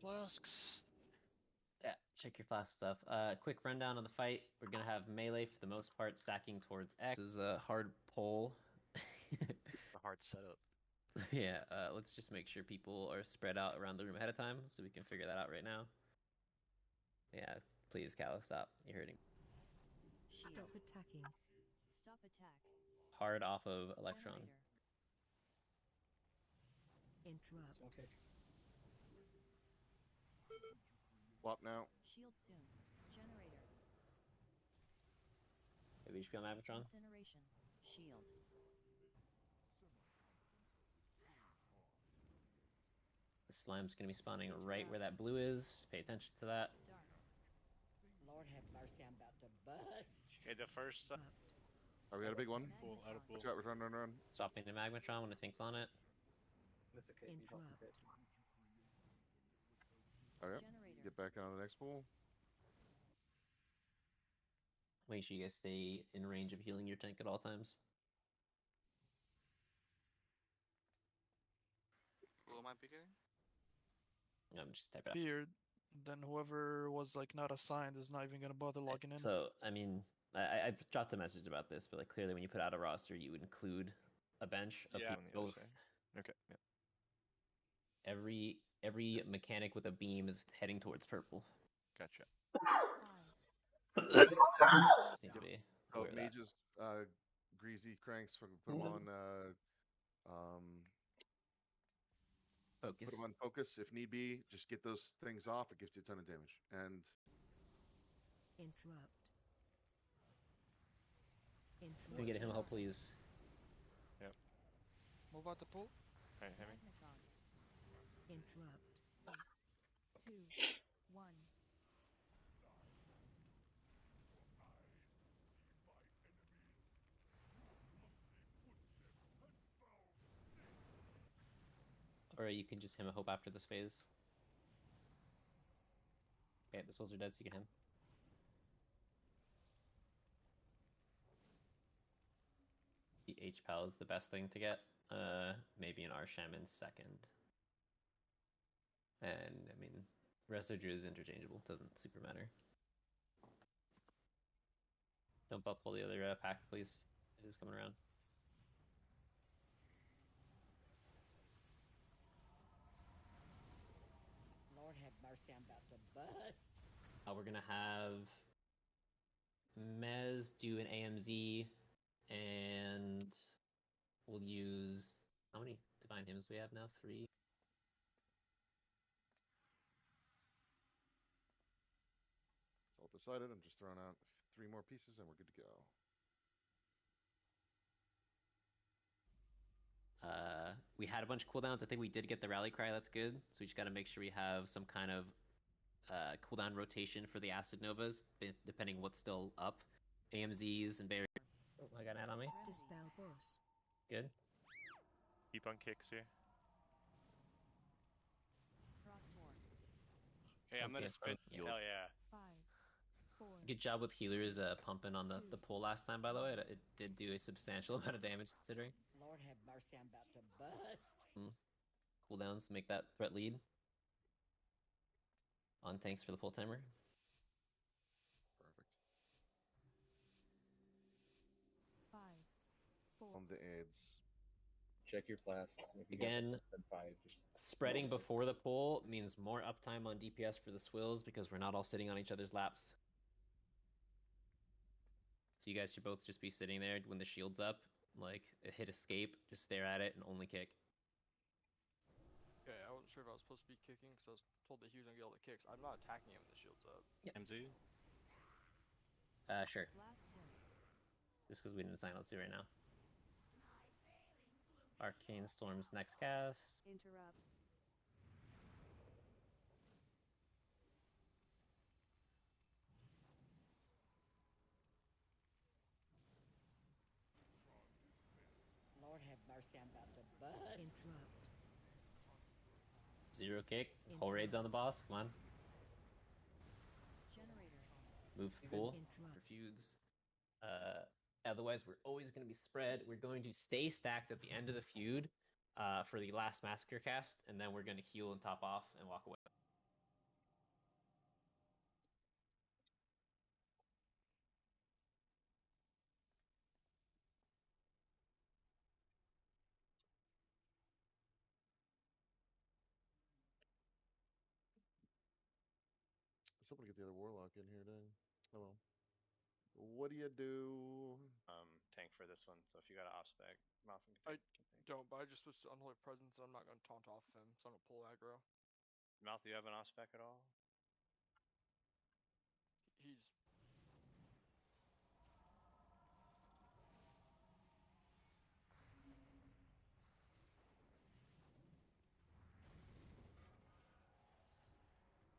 flasks. Yeah, check your flask stuff. Quick rundown of the fight. We're gonna have melee for the most part stacking towards X. This is a hard pull. A hard setup. So, yeah, let's just make sure people are spread out around the room ahead of time so we can figure that out right now. Yeah, please, Cal, stop. You're hurting. Stop attacking. Stop attack. Hard off of Electron. Interrupt. Okay. Womp now. Shield soon. Generator. Have HP on Avatron? Incineration. Shield. The slime's gonna be spawning right where that blue is. Just pay attention to that. Dark. Lord have mercy, I'm about to bust. Okay, the first. Oh, we got a big one. Pull, out of pull. Run. Swapping to Magmatron when the tank's on it. That's okay. You don't Interrupt. Oh, yeah. Generator. Get back on the next pool. Make sure you guys stay in range of healing your tank at all times. Who am I picking? Just type it out. Beard, then whoever was like not assigned is not even gonna bother logging in. So, I mean, I dropped a message about this, but like clearly when you put out a roster, you would include a bench of Yeah. people both. Okay. Yeah. Every mechanic with a beam is heading towards purple. Gotcha. Seem to be Oh, aware of that. mages, greasy cranks, put them on, Focus. put them on focus if need be. Just get those things off. It gives you a ton of damage. And Interrupt. Can we get him help, please? Move out the pool. Hey, hit me. Magmatron. Interrupt. 2, 1. Or you can just him a hope after this phase. Okay, the souls are dead, so you can him. The H-Pal is the best thing to get. Maybe an R-Shaman second. And, I mean, Residue is interchangeable. Doesn't super matter. Don't buff all the other pack, please. It is coming around. Lord have mercy, I'm about to bust. We're gonna have Mez do an AMZ, and we'll use how many divine hymns do we have now? 3. it's all decided. I'm just throwing out 3 more pieces and we're good to go. We had a bunch of cooldowns. I think we did get the rally cry. That's good. So we just got to make sure we have some kind of cooldown rotation for the acid novas, depending what's still up. AMZs and barrier. Oh, I got an ad on me. Dispel boss. Good. Keep on kicks here. Frostborn. Okay, I'm gonna Okay, spin. you'll- Hell yeah. 5, 4. Good job with healers pumping on the pull last time, by the way. It did do a substantial amount of damage considering. Lord have mercy, I'm about to bust. Cooldowns make that threat lead. On tanks for the full timer. Perfect. 5, 4. On the aids. Check your flasks. If you Again, get less than 5, just Spreading before the pull means more uptime on DPS for the swills because we're not all sitting on each other's laps. So you guys should both just be sitting there when the shield's up. Like, hit escape, just stare at it, and only kick. Yeah, I wasn't sure if I was supposed to be kicking because I was told that he was gonna get all the kicks. I'm not attacking him when the shield's up. MZ. Sure. Blast soon. Just because we didn't assign let's do right now. Arcane Storm's next cast. Interrupt. Lord have mercy, I'm about to bust. Interrupt. 0 kick. Whole raid's on the boss. Come on. Generator. Move full. Interrupt. For feuds. Otherwise, we're always going to be spread. We're going to stay stacked at the end of the feud for the last Massacre cast, and then we're going to heal and top off and walk away. get the other warlock in here, dang. Oh well. What do you do? Tank for this one. So if you got an off spec, Mouth can I tank. don't, but I just switched to Unholy Presence. I'm not gonna taunt off him, so I'm gonna pull aggro. Mouth, do you have an off spec at all? He's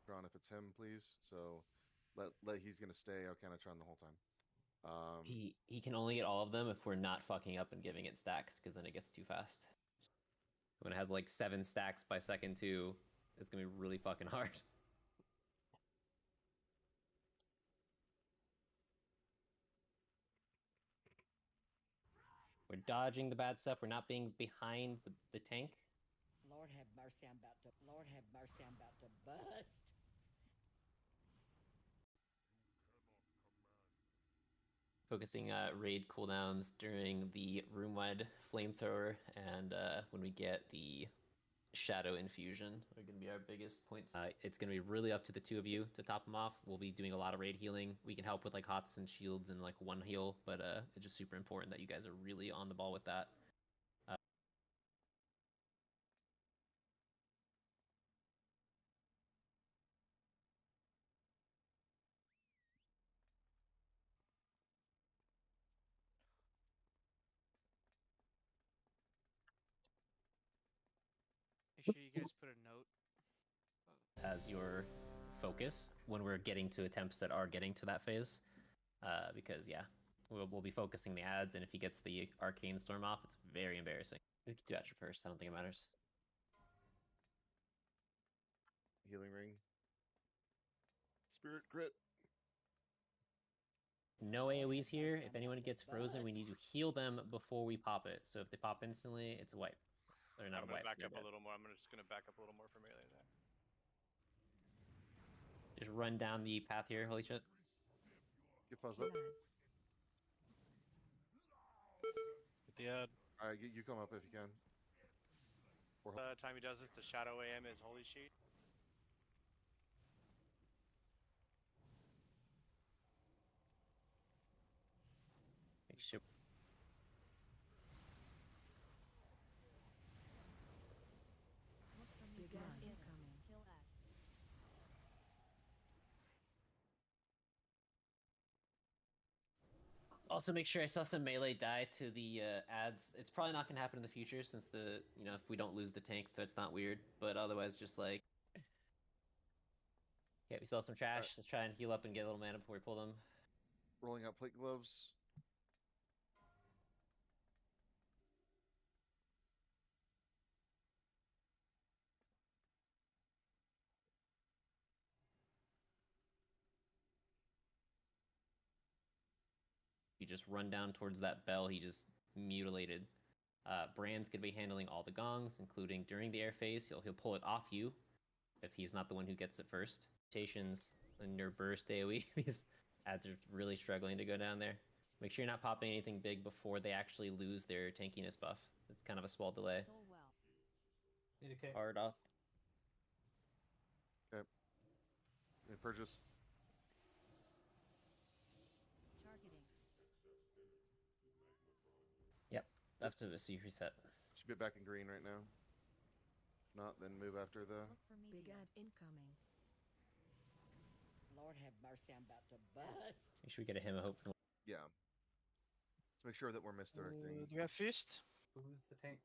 Tron, if it's him, please. So let he's gonna stay Arcanatron the whole time. He can only get all of them if we're not fucking up and giving it stacks, because then it gets too fast. When it has like 7 stacks by second 2, it's gonna be really fucking hard. We're dodging the bad stuff. We're not being behind the tank. Lord have mercy, I'm about to. Lord have mercy, I'm about to bust. Focusing raid cooldowns during the room-wide flamethrower, and when we get the shadow infusion are going to be our biggest points. It's going to be really up to the two of you to top them off. We'll be doing a lot of raid healing. We can help with like hots and shields and like one heal, but it's just super important that you guys are really on the ball with that. Make sure you guys put a note as your focus when we're getting to attempts that are getting to that phase, because yeah, we'll be focusing the ads, and if he gets the arcane storm off, it's very embarrassing. We can do Asher first. I don't think it matters. Healing ring. Spirit crit. No AoEs here. If anyone gets frozen, we need to heal them before we pop it. So if they pop instantly, it's a wipe. Or not I'm a gonna wipe. back up a little more. Just gonna back up a little more for melee attack. Just run down the path here. Holy shit. Get paused Kill up. ads. Get the ad. Alright, you come up if you can. Time he does it, the Shadow AM is Holy Sheet. Make sure. Look for me. Big Get ad in. incoming. Kill Ad. Also, make sure I saw some melee die to the ads. It's probably not going to happen in the future since if we don't lose the tank, that's not weird. But otherwise, just like, yeah, we saw some trash. Right. Let's try and heal up and get a little mana before we pull them. Rolling out plate gloves. You just run down towards that bell he just mutilated. Brand's going to be handling all the gongs, including during the air phase. He'll pull it off you if he's not the one who gets it first. Mutations in your burst AoE. These ads are really struggling to go down there. Make sure you're not popping anything big before they actually lose their tankiness buff. It's kind of a small delay. So well. Need a kick. Hard off. Okay. Purchase. Targeting. Yep. After this, you reset. Should be back in green right now. If not, then move after the. Look for me. Big ad incoming. Lord have mercy, I'm about to bust. Make sure we get a hymn of hope. Yeah. Let's make sure that we're misdirecting. Do we have feast? Who's the tank?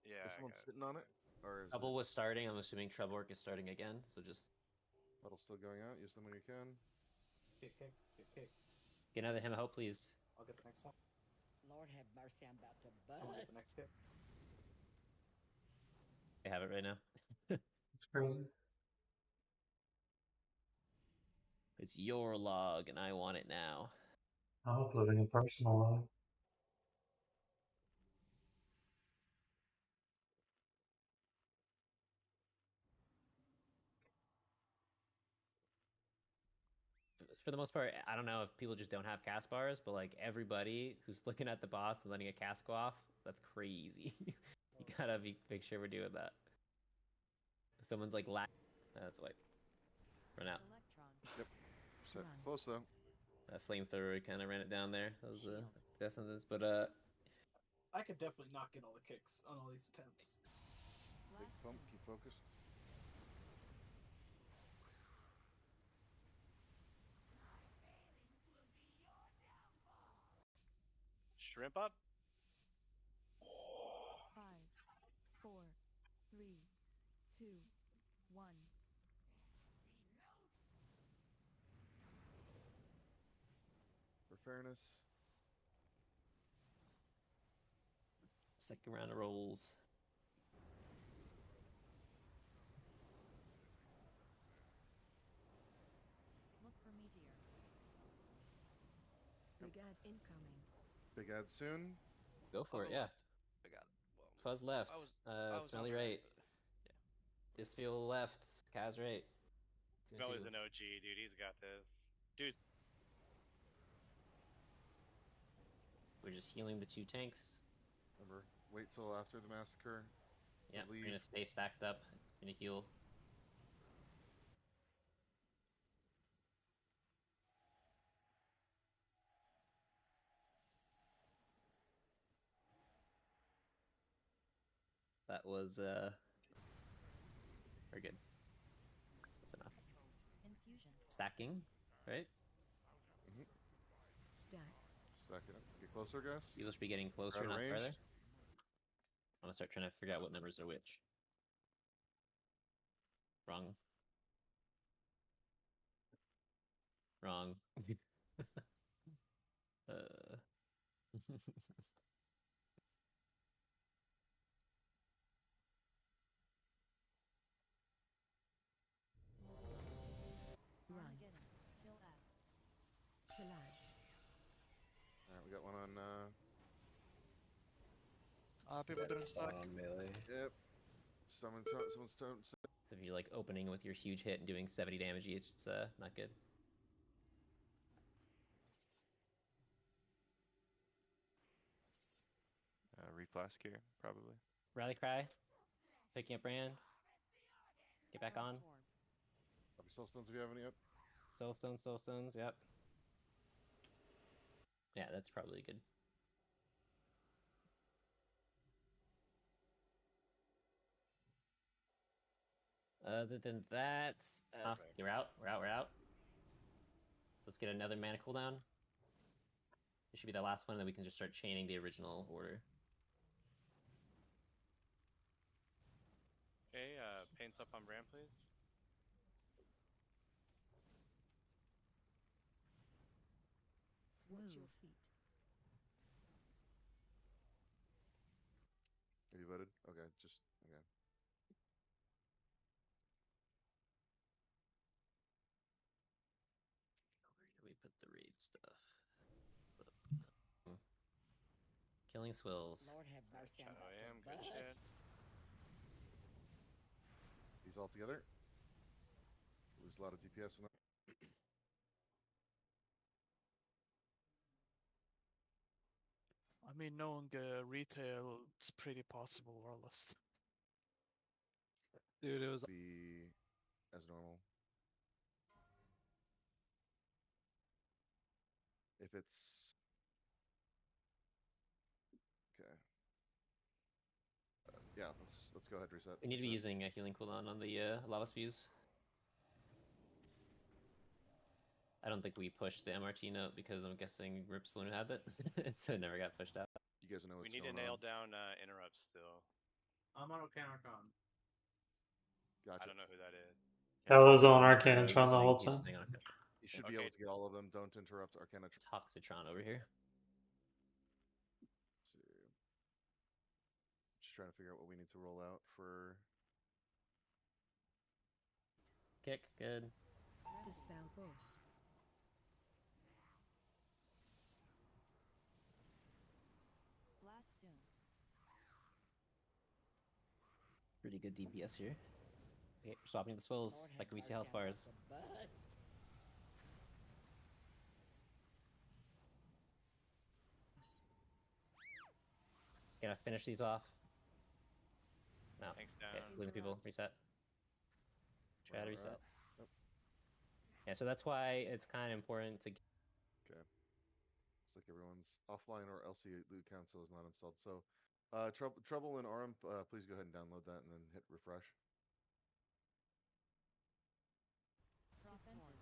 Yeah. Is someone sitting on it? Or is Trouble was starting. I'm assuming Trouble Work is starting again. So just Puddle still going out? Use them when you can. Kick. get another hymn of hope, please. I'll get the next one. Lord have mercy, I'm about to Someone get bust. the next kick. I have it right now. It's crazy. It's your log, and I want it now. I'm uploading a personal log. For the most part, I don't know if people just don't have cast bars, but like everybody who's looking at the boss and letting a cast go off, that's crazy. You gotta make sure we're doing that. If someone's like that's white. Run out. Electron. Yep. Set Run. close though. That flamethrower kind of ran it down there. That was best sentence, but I could definitely not get all the kicks on all these attempts. Big Blast pump, soon. keep focused. Shrimp up. 5, 4, 3, 2, 1. For fairness. second round of rolls. Look for meteor. Big ad incoming. Big ad soon. Go for it, I'll go yeah. left. I got it. Well, Fuzz left. I was Smelly hoping right. Isfield left. Kaz right. Smelly's an OG, dude. He's got this. Dude, We're just healing the 2 tanks. Remember, wait till after the massacre. Yeah, leave. we're gonna stay stacked up. Gonna heal. That was very good. That's enough. Infusion. Stacking, right? Stack. Stack it up. Get closer, guys. Healers should be getting closer, Out of not range. farther. I'm gonna start trying to figure out what numbers are which. Wrong. Wrong. Run. Armageddon. Kill ad. Kill ads. Alright, we got one on People didn't stack. Melee. yep. Someone's tone. So if you're like opening with your huge hit and doing 70 damage each, it's not good. Reflask here, probably. Rally cry. Picking up brand. Get back on. Copy soulstones if you have any up. Soulstones, yep. Yeah, that's probably good. Other than that, you're out. We're out. Let's get another mana cooldown. This should be the last one, and then we can just start chaining the original order. okay, paints up on brand, please. Watch your feet. Have you voted? Okay, just okay. Where do we put the raid stuff? Killing swills. Lord have mercy, I'm Shadow about AM, to good shit. bust. These all together. Lose a lot of DPS in that. I mean, knowing retail, it's pretty possible, Warlust. Dude, it was. Be as normal. If it's okay. Yeah, let's go ahead and reset. We need to be reset. using a healing cooldown on the lava spews. I don't think we pushed the MRT note because I'm guessing Rip Saloon had it, so it never got pushed out. You guys know what's We need to going nail on. down interrupts still. I'm on Arcanicon. Gotcha. I don't know who that is. That was on Arcanatron He's the whole he's time. sitting on a You should be able Okay. to get all of them. Don't interrupt Arcana. Toxitron over here. Just trying to figure out what we need to roll out for. Kick, good. Dispel boss. Blast soon. Pretty good DPS here. Okay, we're swapping the swills. Lord have Second we see mercy, health I'm bars. about to bust. Gonna finish these off. No. Thanks Okay, down. leaving people. Reset. Try to Right, reset. right. Yeah, so that's why it's kind of important to. Okay. Looks like everyone's offline or LC loot console is not installed. So, Trouble in RM, please go ahead and download that and then hit refresh. Defensive.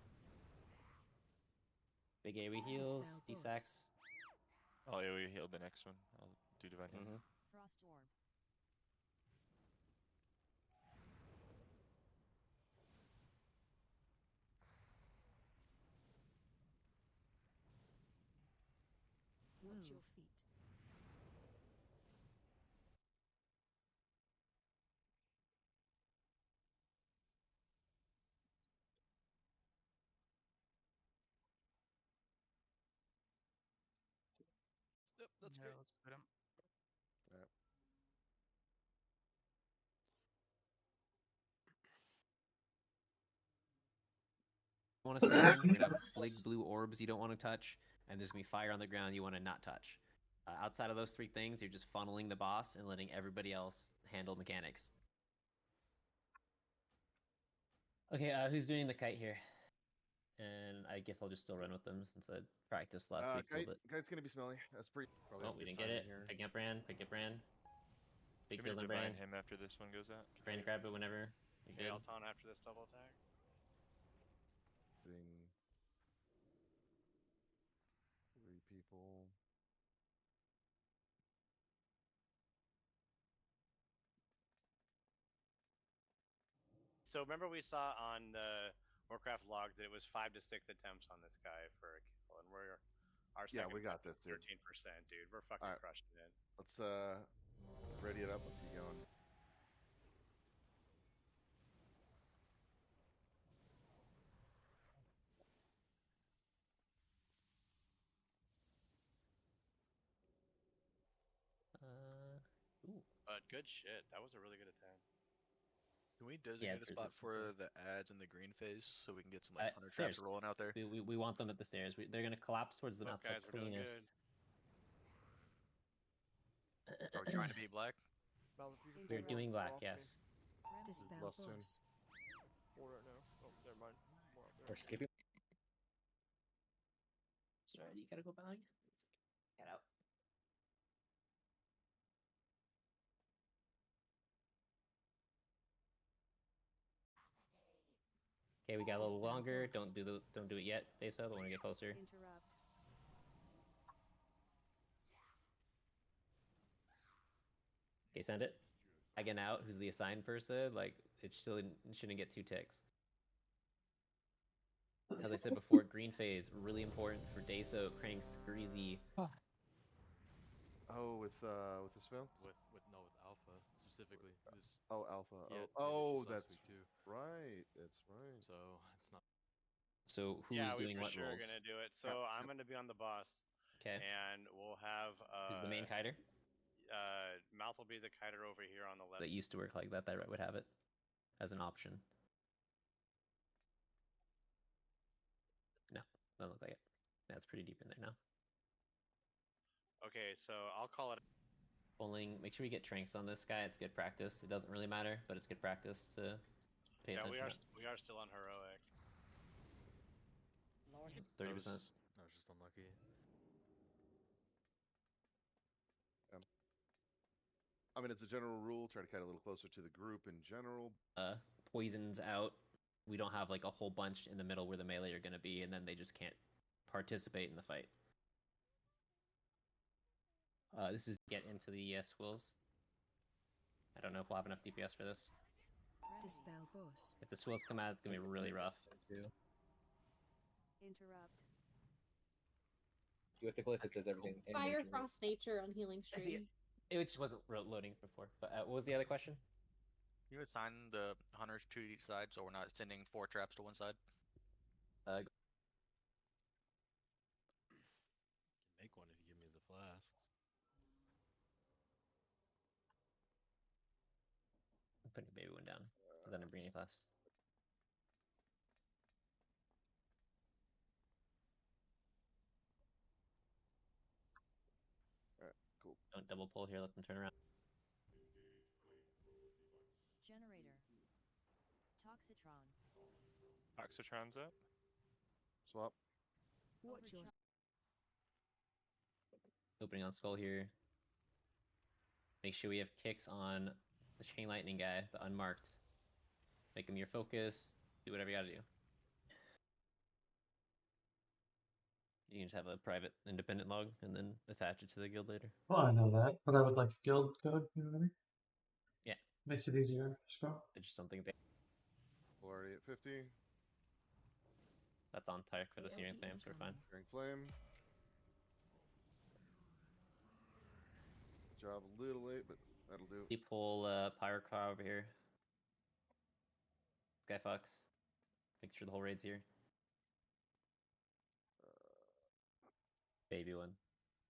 Big AoE heals, Dispel D-sacks. I'll AoE heal the next one. I'll do divine heal. Frost orb. Watch your feet. Yep, that's great. Let's put him. Alright. Want to stand? We're gonna have big blue orbs you don't want to touch, and there's gonna be fire on the ground you want to not touch. Outside of those three things, you're just funneling the boss and letting everybody else handle mechanics. Okay, who's doing the kite here? And I guess I'll just still run with them since I practiced last week a little bit. Kite's gonna be smelly. That's pretty. Probably Oh, have a we good didn't get timing it. here. Picking up Bran. Pick up Bran. Big Give me heal to on divine Bran. him after this one goes out. Bran, grab it whenever. You're Okay, good. I'll taunt after this double attack. Hitting 3 people. So remember we saw on the Warcraft log that it was 5 to 6 attempts on this guy for a kill, and our Yeah, second we got attempt this, is dude. 13%, dude. We're fucking Alright. crushing it. Let's ready it up. Let's get going. Ooh. But good shit. That was a really good attempt. Can we designate a it's spot resistance, for the ads in the green phase so we can get some like hunter traps stairs. rolling out there? We want them at the stairs. They're gonna collapse towards the Look, not guys, the we're doing cleanest. Are we trying to be black? Mal, if you can We're pull doing more black, off me. yes. Dispel Left soon. boss. More right now. Oh, never mind. More out there. We're skipping. Sorry, you gotta go behind. Get out. Okay, we got a little Dispel longer. boss. Don't do it yet, Desa. But when we get closer. Interrupt. Okay, send it. Again out, who's the assigned person? Like, it shouldn't get 2 ticks. As I said before, green phase, really important for Deso, Cranks, Greasy. Oh, with the spell? With Alpha specifically. Oh, Alpha. Yeah, oh, they did this last that's week too. right. That's right. So it's not. So who's Yeah, we doing for what sure roles? gonna do it. So I'm gonna be on the boss, Okay. and we'll have Who's the main kiter? Mouth will be the kiter over here on the left. That used to work like that. That would have it as an option. No, doesn't look like it. That's pretty deep in there now. Okay, so I'll call it. Pulling. Make sure we get Tranks on this guy. It's good practice. It doesn't really matter, but it's good practice to pay Yeah, attention. we are still on heroic. Lord, 30%. I was just unlucky. I mean, it's a general rule. Try to kite a little closer to the group in general. Poisons out. We don't have like a whole bunch in the middle where the melee are going to be, and then they just can't participate in the fight. This is get into the swills. I don't know if we'll have enough DPS for this. Dispel boss. If the swills come out, it's going to be really rough. Interrupt. Do a tickle if it says everything. in Fire nature. Frost Nature on healing I see stream. It just wasn't loading before. But what was the other question? You assign the hunters to each side so we're not sending 4 traps to one side. Make one if you give me the flasks. I'm putting baby one down. Then I'm bringing class. Alright, cool. Don't double pull here. Let them turn around. Generator. Toxitron. Toxitron's up. Swap. Watch your Opening on skull here. Make sure we have kicks on the chain lightning guy, the unmarked. Make him your focus. Do whatever you gotta do. You can just have a private independent log and then attach it to the guild later. Well, I know that, but I would like guild code. You know what I mean? Yeah. Makes it easier. Scroll. I just don't think they... We're already at 50. That's on target for the Searing Flame, so we're fine. Searing Flame. Job a little late, but that'll do. You pull Pyroclaw over here. Skyfox. Make sure the whole raid's here. Baby one.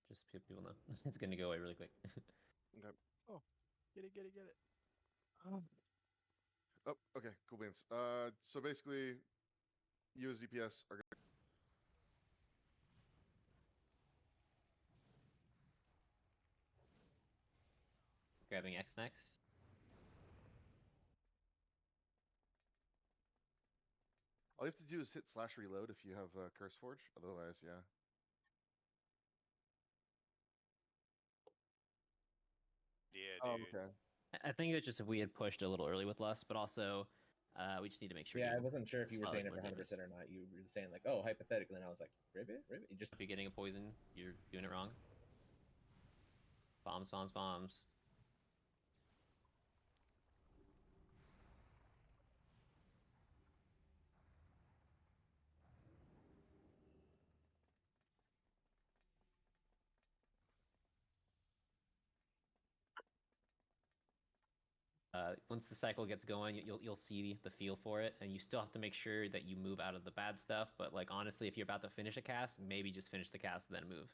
Just so people know. It's gonna go away really quick. Okay. Oh, get it. Oh, okay, cool beans. So basically, you as DPS are gonna... Grabbing X next. All you have to do is hit / reload if you have Curse Forge. Otherwise, yeah. Yeah, Oh, dude. okay. I think it's just if we had pushed a little early with Lust, but also we just need to make sure. Yeah, I wasn't sure if you were slightly saying it more 100% damage. or not. You were saying like, oh, hypothetically, and I was like, ribbit. You just If you're getting a poison, you're doing it wrong. Bombs. Once the cycle gets going, you'll see the feel for it, and you still have to make sure that you move out of the bad stuff. But like honestly, if you're about to finish a cast, maybe just finish the cast then move.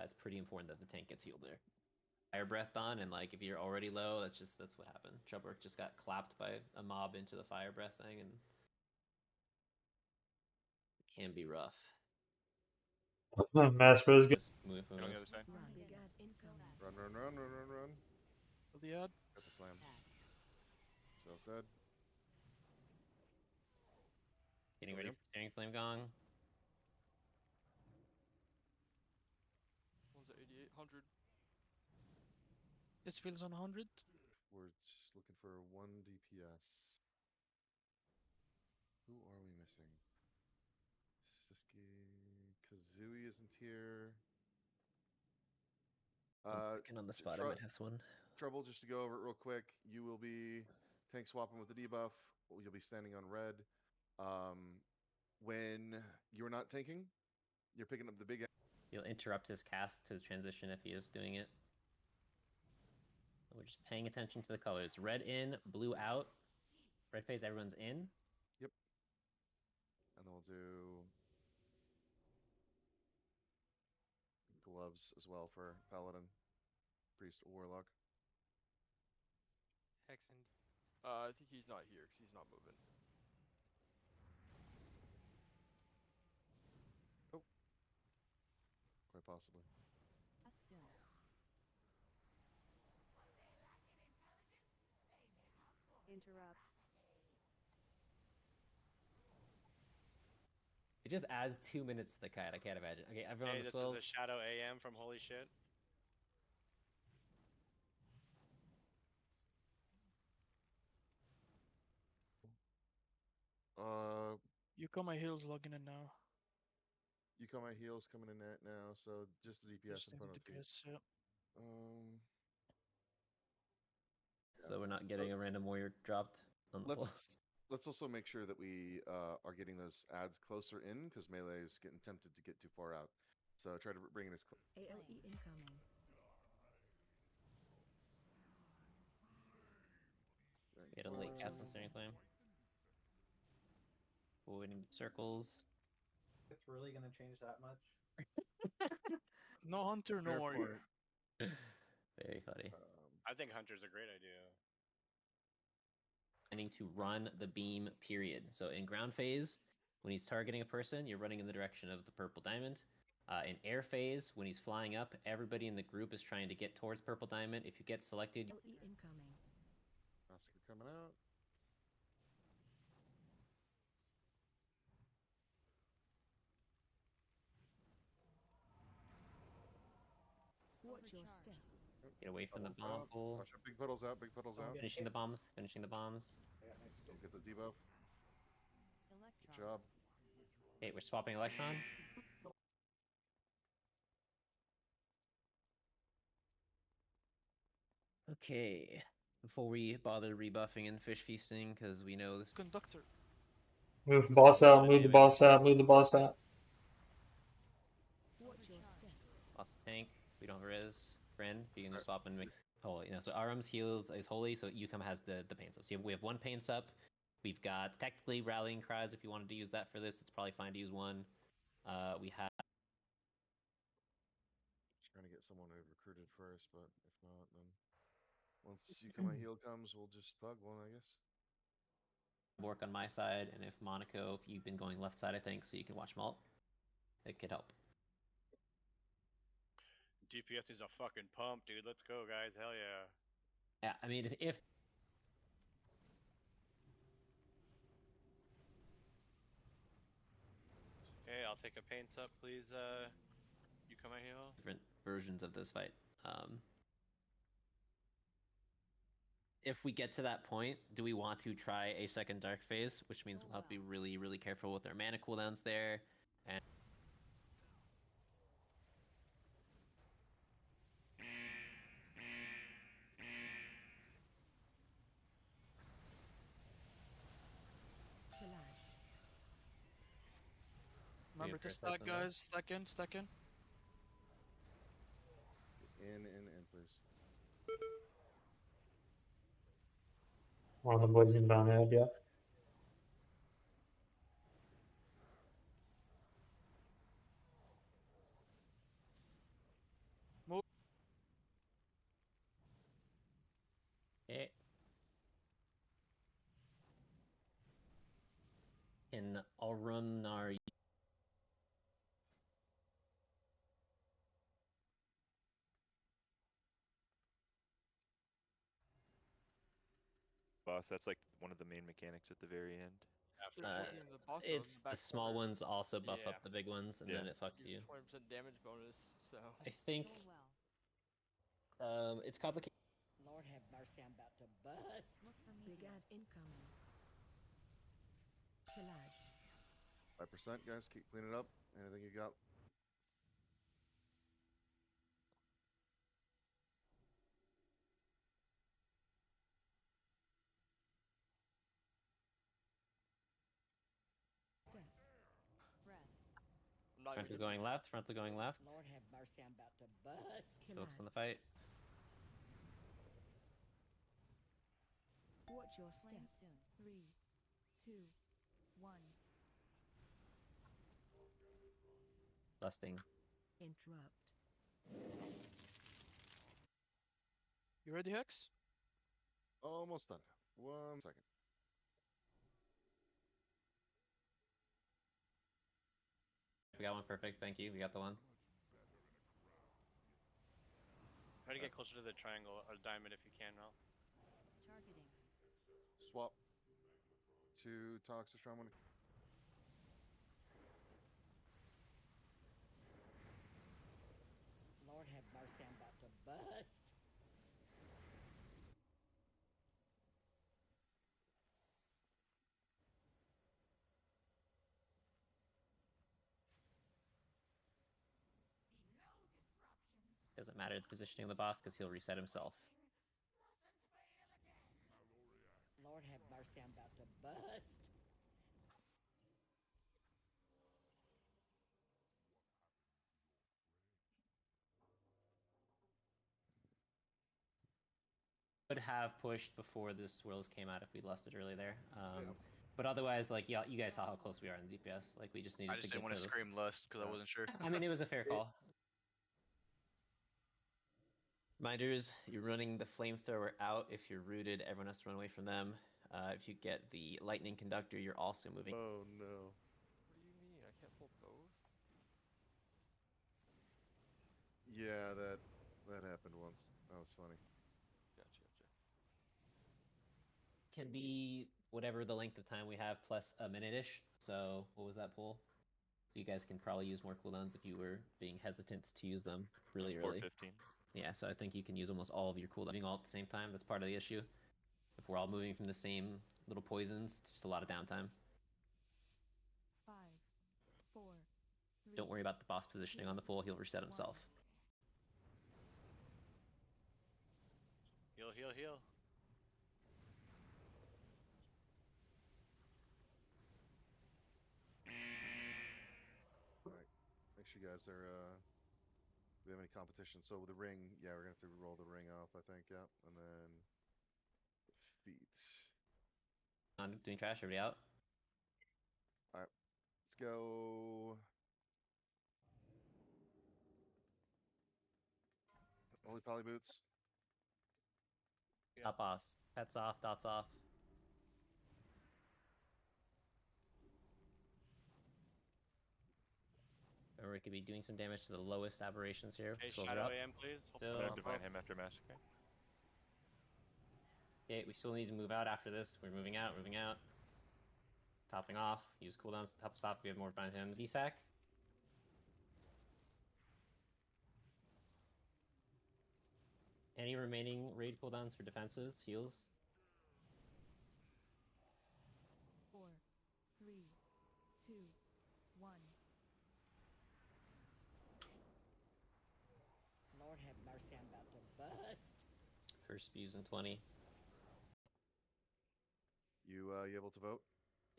It's pretty important that the tank gets healed there. Fire breath on, and like if you're already low, that's what happened. Trouble just got clapped by a mob into the fire breath thing, and it can be rough. Mass Bros. Just move. On the other side. big ad incoming. Run. For the ad. Got the slam. Self dead. Getting ready for Searing Flame Gong. One's at 8800. This feels on 100. We're just looking for 1 DPS. Who are we missing? Siski... Kazooie isn't here. On the spot, I might have one. Trouble, just to go over it real quick. You will be tank swapping with the debuff. You'll be standing on red. When you're not tanking, you're picking up the big... You'll interrupt his cast to transition if he is doing it. We're just paying attention to the colors. Red in, blue out. Red phase, everyone's in. Yep. And then we'll do gloves as well for Paladin, Priest, Warlock. Hexen. I think he's not here because he's not moving. Oh. Quite possibly. Soon. Interrupt. It just adds 2 minutes to the kite. I can't imagine. Okay, everyone Hey, on the this is swills. a Shadow AM from Holy Shit. Yukoma Hill's logging in now. Yukoma Heal's coming in now, so just the DPS Just in front of you. DPS, yeah. So we're not getting a random warrior dropped on the floor. Let's also make sure that we are getting those ads closer in, because melee is getting tempted to get too far out. So try to bring it as close. ALE incoming. Get a late cast on Searing Flame. Avoiding circles. It's really gonna change that much? No hunter, no warrior. Very funny. I think Hunter's a great idea. Planning to run the beam, period. So in ground phase, when he's targeting a person, you're running in the direction of the purple diamond. In air phase, when he's flying up, everybody in the group is trying to get towards purple diamond. If you get selected, LE incoming. Massacre coming out. Watch your step. Get away from the Puddles bomb out. pool. Watch out, big puddles out, big puddles out. Finishing the bombs. Finishing the bombs. Don't get the debuff. Good Electron. job. Okay, we're swapping Electron. Okay. Before we bother rebuffing and fish feasting, because we know this. Conductor. Move the boss out, move the boss out, move the boss out. Watch your step. Lost the tank. We don't have Riz. Friend, you can just swap and mix. Holy, so Arum's heals is holy, so Yukam has the pain sub. So we have one pain sub. We've got technically rallying cries. If you wanted to use that for this, it's probably fine to use one. We have. Trying to get someone recruited first, but if not, then once Yukama heal comes, we'll just bug one, I guess. Work on my side, and if Monaco, if you've been going left side, I think, so you can watch Malt, it could help. DPS is a fucking pump, dude. Let's go, guys. Hell yeah. Yeah, I mean, if Okay, I'll take a pain sub, please. You come out heal. different versions of this fight. If we get to that point, do we want to try a second dark phase, which means we'll have to be really, really careful with our mana cooldowns there, and Relax. Remember to first stack, light on that. guys. Stack in, stack in. In, please. One of the boys inbound ahead, yeah. Move. Okay. And I'll run our. Boss, that's like one of the main mechanics at the very end. It wasn't even the boss, though, it was It's back the small corner. ones also buff Yeah. up the big ones, and then it fucks you. 20% damage bonus, so. I think Kill well. it's complicated. Lord have mercy, I'm about to bust. Look for Big meteor. ad incoming. Relax. 5%, guys. Keep cleaning up. Anything you got? Step. Breath. I'm not Frontal even going left, frontal going left. Lord have mercy, I'm about to bust. Focus on the Relax. fight. Watch your step. Flame soon. 3, 2, 1. Lusting. Interrupt. You ready, Hex? Almost done. 1 second. We got one perfect. Thank you. We got the one. Try to get closer to the triangle or diamond if you can, Mel. Targeting. Swap. 2 Toxic Shaman. Lord have mercy, I'm about to bust. Doesn't matter the positioning of the boss because he'll reset himself. Lord have mercy, I'm about to bust. Would have pushed before the swirls came out if we lusted early there. But otherwise, like, yeah, you guys saw how close we are in the DPS. Like, we just needed I to just get didn't want to to the... scream lust because I wasn't sure. I mean, it was a fair call. Reminders, you're running the flamethrower out. If you're rooted, everyone has to run away from them. If you get the lightning conductor, you're also moving. Oh no. What do you mean? I can't pull both? Yeah, that happened once. That was funny. Gotcha. Can be whatever the length of time we have plus a minute-ish. So what was that pool? So you guys can probably use more cooldowns if you were being hesitant to use them really That's early. 415. Yeah, so I think you can use almost all of your cooldown all at the same time. That's part of the issue. If we're all moving from the same little poisons, it's just a lot of downtime. 5, 4, 3. Don't worry about the boss positioning on the pool. He'll reset himself. Heal, heal, heal. Alright. Make sure you guys are, do we have any competition? So with the ring, yeah, we're gonna have to roll the ring off, I think, yeah. And then the feet. I'm doing trash. Everybody out? Alright. Let's go. Holy poly boots. Stop boss. Pets off. Dots off. Or we could be doing some damage to the lowest aberrations here. Hey, Scrolls are Shadow up. AM, please. Still I'm gonna on divine buff. him after massacre. Okay, we still need to move out after this. We're moving out, moving out. Topping off. Use cooldowns to top us off. We have more divine hymns. DSAC. Any remaining raid cooldowns for defenses, heals? 4, 3, 2, 1. Lord have mercy, I'm about to bust. First spews in 20. You able to vote?